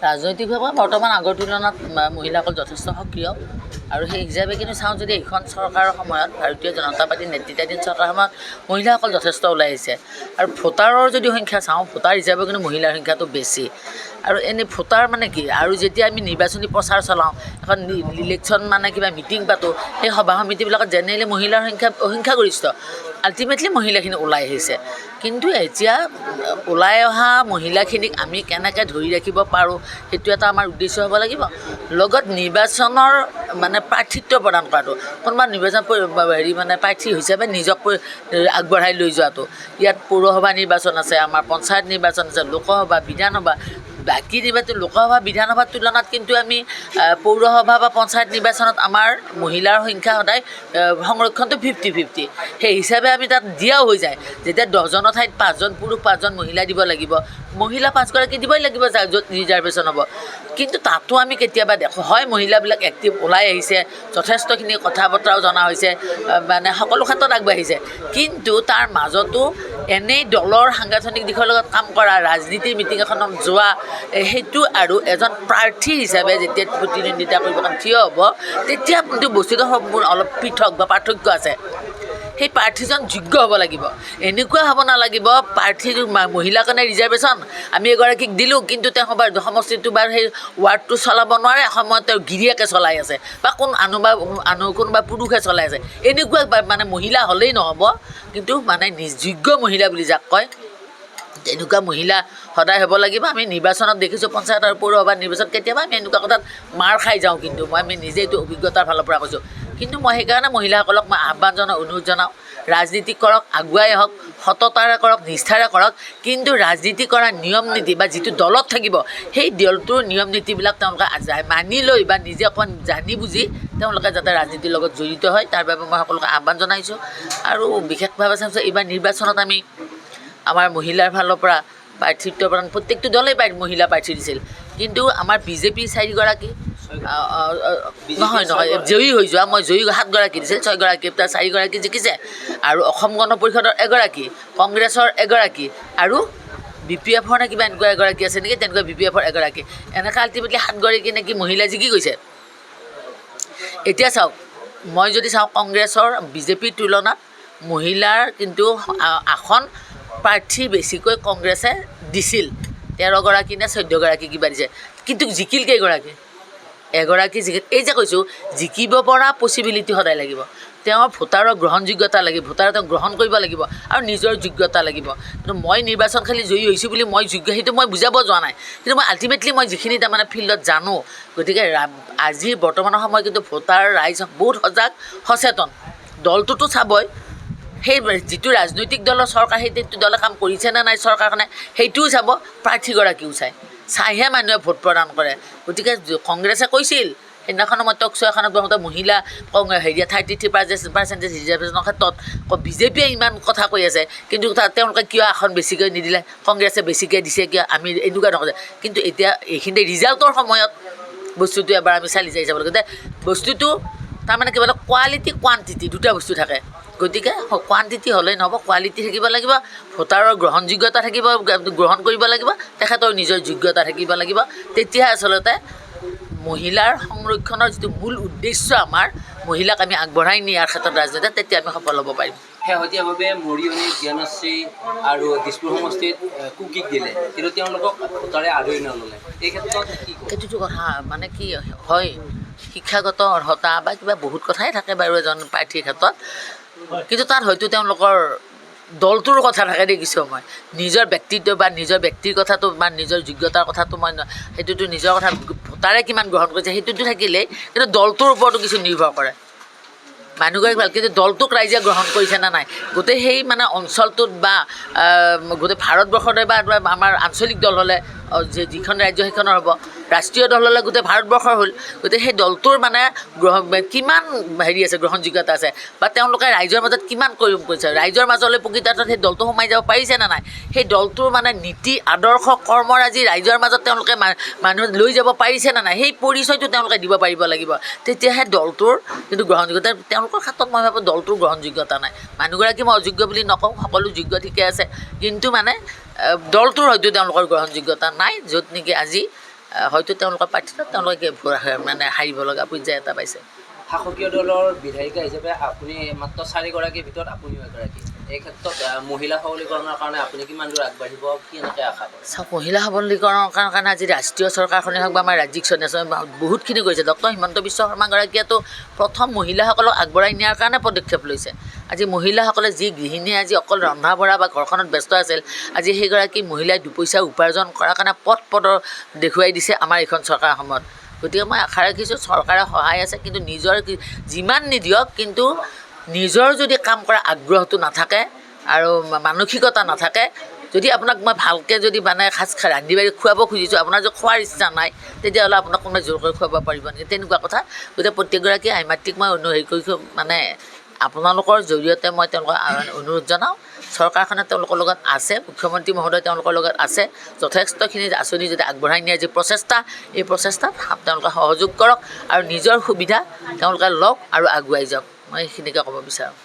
ৰাজনৈতিকভাৱে বৰ্তমান আগৰ তুলনাত মহিলাসকল যথেষ্ট সক্ৰিয় আৰু সেই হিচাপে কিন্তু চাওঁ যদি এইখন চৰকাৰৰ সময়ত ভাৰতীয় জনতা পাৰ্টীৰ নেতৃত্বাধীন চৰকাৰৰ সময়ত মহিলাসকল যথেষ্ট ওলাই আহিছে আৰু ভোটাৰৰ যদি সংখ্যা চাওঁ ভোটাৰ হিচাপে কিন্তু মহিলাৰ সংখ্যাটো বেছি আৰু এনেই ভোটাৰ মানে কি আৰু যেতিয়া আমি নিৰ্বাচনী প্ৰচাৰ চলাওঁ এখন ইলেকশ্যন মানে কিবা মিটিং পাতোঁ সেই সভা সমিতিবিলাকত জেনেৰেলি মহিলাৰ সংখ্যাগৰিষ্ঠ আল্টিমেটলি মহিলাখিনি ওলাই আহিছে কিন্তু এতিয়া ওলাই অহা মহিলাখিনিক আমি কেনেকৈ ধৰি ৰাখিব পাৰোঁ সেইটো এটা আমাৰ উদ্দেশ্য হ'ব লাগিব লগত নিৰ্বাচনৰ মানে প্ৰাৰ্থিত্ব প্ৰদান কৰাটো কোনোবা নিৰ্বাচন মানে প্ৰাৰ্থী হিচাপে নিজক আগবঢ়াই লৈ যোৱাটো ইয়াত পৌৰসভা নিৰ্বাচন আছে আমাৰ পঞ্চায়ত নিৰ্বাচন আছে লোকসভা বিধানসভা বাকী নিৰ্বাচন লোকসভা বিধানসভাৰ তুলনাত কিন্তু আমি পৌৰসভা বা পঞ্চায়ত নিৰ্বাচনত আমাৰ মহিলাৰ সংখ্যা সদায় সংৰক্ষণটো 50-50 সেই হিচাপে আমি তাত দিয়াও হৈ যায় যেতিয়া 10জনৰ ঠাইত 5জন পুৰুষ 5জন মহিলা দিব লাগিব মহিলা 5গৰাকী দিবই লাগিব য'ত ৰিজাৰ্ভেশ্যন হ'ব কিন্তু তাতো আমি কেতিয়াবা দেখোঁ হয় মহিলাবিলাক এক্টিভ ওলাই আহিছে যথেষ্টখিনি কথা বতৰাও জনা হৈছে মানে সকলো ক্ষেত্ৰত আগবাঢ়িছে কিন্তু তাৰ মাজতো এনেই দলৰ সাংগঠনিক দিশৰ লগত কাম কৰা ৰাজনীতিৰ মিটিং এখনত যোৱা সেইটো আৰু এজন প্ৰাৰ্থী হিচাপে যেতিয়া প্ৰতিদ্বন্দ্বিতা কৰিব কাৰণে থিয় হ'ব তেতিয়া কিন্তু বস্তুটো সম্পূৰ্ণ অলপ পৃথক বা পাৰ্থক্য আছে সেই প্ৰাৰ্থীজন যোগ্য হ'ব লাগিব এনেকুৱা হ'ব নালাগিব প্ৰাৰ্থীৰ মহিলাৰ কাৰণে ৰিজাৰ্ভেশ্যন আমি এগৰাকীক দিলোঁ কিন্তু তেওঁ সমষ্টিটো বা সেই ৱাৰ্ডটো চলাব নোৱাৰে সময়ত তেওঁ গিৰিয়াকে চলাই আছে বা কোনোবা পুৰুষে চলাই আছে এনেকুৱা মানে মহিলা হ'লেই নহ'ব কিন্তু মানে যোগ্য মহিলা বুলি যাক কয় তেনেকুৱা মহিলা সদায় হ'ব লাগিব আমি নিৰ্বাচনত দেখিছোঁ পঞ্চায়ত আৰু পৌৰসভাৰ নিৰ্বাচন কেতিয়াবা আমি এনেকুৱা কথাত মাৰ খাই যাওঁ কিন্তু আমি নিজে এইটো অভিজ্ঞতাৰ ফালৰ পৰা কৈছোঁ কিন্তু মই সেইকাৰণে মহিলাসকলক মই আহ্বান জনাওঁ অনুৰোধ জনাওঁ ৰাজনীতি কৰক আগুৱাই আহক সততাৰে কৰক নিষ্ঠাৰে কৰক কিন্তু ৰাজনীতি কৰাৰ নিয়ম নীতি বা যিটো দলত থাকিব সেই দলটোৰ নিয়ম নীতিবিলাক তেওঁলোকে মানি লৈ বা নিজে অকণমান জানি বুজি তেওঁলোকে যাতে ৰাজনীতিৰ লগত জড়িত হয় তাৰ বাবে মই সকলোকে আহ্বান জনাইছোঁ আৰু বিশেষভাৱে চাইছোঁ এইবাৰ নিৰ্বাচনত আমি আমাৰ মহিলাৰ ফালৰ পৰা প্ৰাৰ্থিত্ব প্ৰদান প্ৰত্যেকটো দলেই মহিলা প্ৰাৰ্থী দিছিল কিন্তু আমাৰ বিজেপিৰ 4গৰাকী নহয় জয়ী হৈ যোৱা মই জয়ী 7গৰাকী দিছিল 6গৰাকী তাৰ 4গৰাকী জিকিছে আৰু অসম গণ পৰিষদৰ এগৰাকী কংগ্ৰেছৰ এগৰাকী আৰু BPFৰ নে কিবা এনেকুৱা এগৰাকী আছে নেকি তেনেকুৱা BPFৰ এগৰাকী এনেকৈ আল্টিমেটলি 7গৰাকী নেকি মহিলা জিকি গৈছে এতিয়া চাওক মই যদি চাওঁ কংগ্ৰেছৰ বিজেপিৰ তুলনাত মহিলাৰ কিন্তু আসন প্ৰাৰ্থী বেছিকৈ কংগ্ৰেছে দিছিল 13গৰাকী নে 14গৰাকী কিবা দিছে কিন্তু জিকিল কেইগৰাকী এগৰাকী জিকিল এই যে কৈছোঁ জিকিব পৰা পচিবিলিটি সদায় লাগিব তেওঁৰ ভোটাৰৰ গ্ৰহণযোগ্যতা লাগিব ভোটাৰে তেওঁ গ্ৰহণ কৰিব লাগিব আৰু নিজৰ যোগ্যতা লাগিব কিন্তু মই নিৰ্বাচন খালি জয়ী হৈছোঁ বুলি মই যোগ্য সেইটো মই বুজাব যোৱা নাই কিন্তু মই আল্টিমেটলি মই যিখিনি তাৰমানে ফিল্ডত জানো গতিকে আজি বৰ্তমানৰ সময়ত কিন্তু ভোটাৰ ৰাইজ বহুত সচেতন দলটোতো চাবই সেই যিটো ৰাজনৈতিক দলৰ চৰকাৰ সেইটো দলে কাম কৰিছে নে নাই চৰকাৰখনে সেইটোও চাব প্ৰাৰ্থীগৰাকীও চাইহে মানুহে ভোট প্ৰদান কৰে গতিকে কংগ্ৰেছে কৈছিল সেইদিনাখন মই টক শ্ব' এখনত বহুতে মহিলা 33% ৰিজাৰ্ভেশ্যনৰ ক্ষেত্ৰত বিজেপিয়ে ইমান কথা কৈ আছে কিন্তু তেওঁলোকে কিয় আসন বেছিকৈ নিদিলে কংগ্ৰেছে বেছিকৈ দিছে কিয় আমি এনেকুৱা নকওঁ কিন্তু এতিয়া এইখিনি ৰিজাল্টৰ সময়ত বস্তুটো এবাৰ আমি চালি যাই চাব লাগে বস্তুটো তাৰমানে কি বোলে কোৱালিটি কোৱান্টিটি দুটা বস্তু থাকে গতিকে কোৱান্টিটি হ'লেই নহ'ব কোৱালিটি থাকিব লাগিব ভোটাৰৰ গ্ৰহণযোগ্যতা থাকিব গ্ৰহণ কৰিব লাগিব তেখেতৰ নিজৰ যোগ্যতা থাকিব লাগিব তেতিয়াহে আচলতে মহিলাৰ সংৰক্ষণৰ যিটো মূল উদ্দেশ্য আমাৰ মহিলাক আমি আগবঢ়াই নিয়াৰ ক্ষেত্ৰত ৰাজনীতিত তেতিয়া আমি সফল হ'ব পাৰিম শেহতীয়াভাৱে মৰিয়নি জ্ঞানশ্ৰী আৰু দিছপুৰ সমষ্টিত কুকিক দিলে কিন্তু তেওঁলোকক ভোটাৰে আদৰি নল'লে এই ক্ষেত্ৰত এইটোতো কথা মানে কি হয় শিক্ষাগত অৰ্হতা বা কিবা বহুত কথাই থাকে বাৰু এজন প্ৰাৰ্থীৰ ক্ষেত্ৰত কিন্তু তাত হয়তো তেওঁলোকৰ দলটোৰ কথা থাকে দেখিছোঁ মই নিজৰ ব্যক্তিত্ব বা নিজৰ ব্যক্তিৰ কথাটো বা নিজৰ যোগ্যতাৰ কথাটো মই সেইটোতো নিজৰ কথা ভোটাৰে কিমান গ্ৰহণ কৰিছে সেইটোতো থাকিলেই কিন্তু দলটোৰ ওপৰতো কিছু নিৰ্ভৰ কৰে মানুহগৰাকী ভাল কিন্তু দলটোক ৰাইজে গ্ৰহণ কৰিছে নে নাই গোটেই সেই মানে অঞ্চলটোত বা গোটেই ভাৰতবৰ্ষতে বা আমাৰ আঞ্চলিক দল হ'লে যিখন ৰাজ্য সেইখনৰ হ'ব ৰাষ্ট্ৰীয় দল হ'লে গোটেই ভাৰতবৰ্ষৰ হ'ল গতিকে সেই দলটোৰ মানে কিমান আছে গ্ৰহণযোগ্যতা আছে বা তেওঁলোকে ৰাইজৰ মাজত কিমান কৰিছে ৰাইজৰ মাজলৈ প্ৰকৃতাৰ্থত সেই দলটো সোমাই যাব পাৰিছে নে নাই সেই দলটোৰ মানে নীতি আদৰ্শ কৰ্মৰাজি ৰাইজৰ মাজত তেওঁলোকে মানুহ লৈ যাব পাৰিছে নে নাই সেই পৰিচয়টো তেওঁলোকে দিব পাৰিব লাগিব তেতিয়াহে দলটোৰ কিন্তু গ্ৰহণযোগ্যতা তেওঁলোকৰ ক্ষেত্ৰত মই ভাবোঁ দলটোৰ গ্ৰহণযোগ্যতা নাই মানুহগৰাকী মই অযোগ্য বুলি নকওঁ সকলো যোগ্য ঠিকে আছে কিন্তু মানে দলটোৰ হয়তো তেওঁলোকৰ গ্ৰহণযোগ্যতা নাই, য'ত নেকি আজি হয়তো তেওঁলোকৰ প্ৰাৰ্থীত তেওঁলোকে মানে হাৰিব লগা পৰ্যায় এটা পাইছে। শাসকীয় দলৰ বিধায়িকা হিচাপে আপুনি মাত্ৰ 4গৰাকীৰ ভিতৰত আপুনিও এগৰাকী। এই ক্ষেত্ৰত মহিলা সবলীকৰণৰ কাৰণে আপুনি কিমান দূৰ আগবাঢ়িব, কি এনেকৈ আশা কৰে? চাওক, মহিলা সবলীকৰণৰ কাৰণে আজি ৰাষ্ট্ৰীয় চৰকাৰখনে হওক বা আমাৰ ৰাজ্যিক বহুতখিনি কৰিছে। ডক্টৰ হিমন্ত বিশ্ব শৰ্মাগৰাকীয়েতো প্ৰথম মহিলাসকলক আগবঢ়াই নিয়াৰ কাৰণে পদক্ষেপ লৈছে। আজি মহিলাসকলে যি গৃহিণীয়ে আজি অকল ৰন্ধা বঢ়া বা ঘৰখনত ব্যস্ত আছিল, আজি সেইগৰাকী মহিলাই দুপইচা উপাৰ্জন কৰাৰ কাৰণে পদৰ দেখুৱাই দিছে আমাৰ এইখন চৰকাৰৰ সময়ত। গতিকে মই আশা ৰাখিছোঁ চৰকাৰে সহায় আছে, কিন্তু নিজৰ যিমান নিদিয়ক কিন্তু নিজৰ যদি কাম কৰা আগ্ৰহটো নাথাকে আৰু মানসিকতা নাথাকে, যদি আপোনাক মই ভালকৈ যদি মানে ৰান্ধি বাঢ়ি খুৱাব খুজিছোঁ, আপোনাৰ যদি খোৱাৰ ইচ্ছা নাই, তেতিয়াহ'লে আপোনাক কোনোবাই জোৰ কৰি খুৱাব পাৰিব নেকি? তেনেকুৱা কথা। গতিকে প্ৰত্যেকগৰাকী আই মাতৃক মই মানে আপোনালোকৰ জৰিয়তে মই তেওঁলোকক অনুৰোধ জনাওঁ, চৰকাৰখনে তেওঁলোকৰ লগত আছে, মুখ্যমন্ত্ৰী মহোদয় তেওঁলোকৰ লগত আছে, যথেষ্টখিনি আঁচনি যদি আগবঢ়াই নিয়াৰ যি প্ৰচেষ্টা, এই প্ৰচেষ্টাত তেওঁলোকে সহযোগ কৰক আৰু নিজৰ সুবিধা তেওঁলোকে লওক আৰু আগুৱাই যাওক। মই সেইখিনিকে ক'ব বিচাৰোঁ।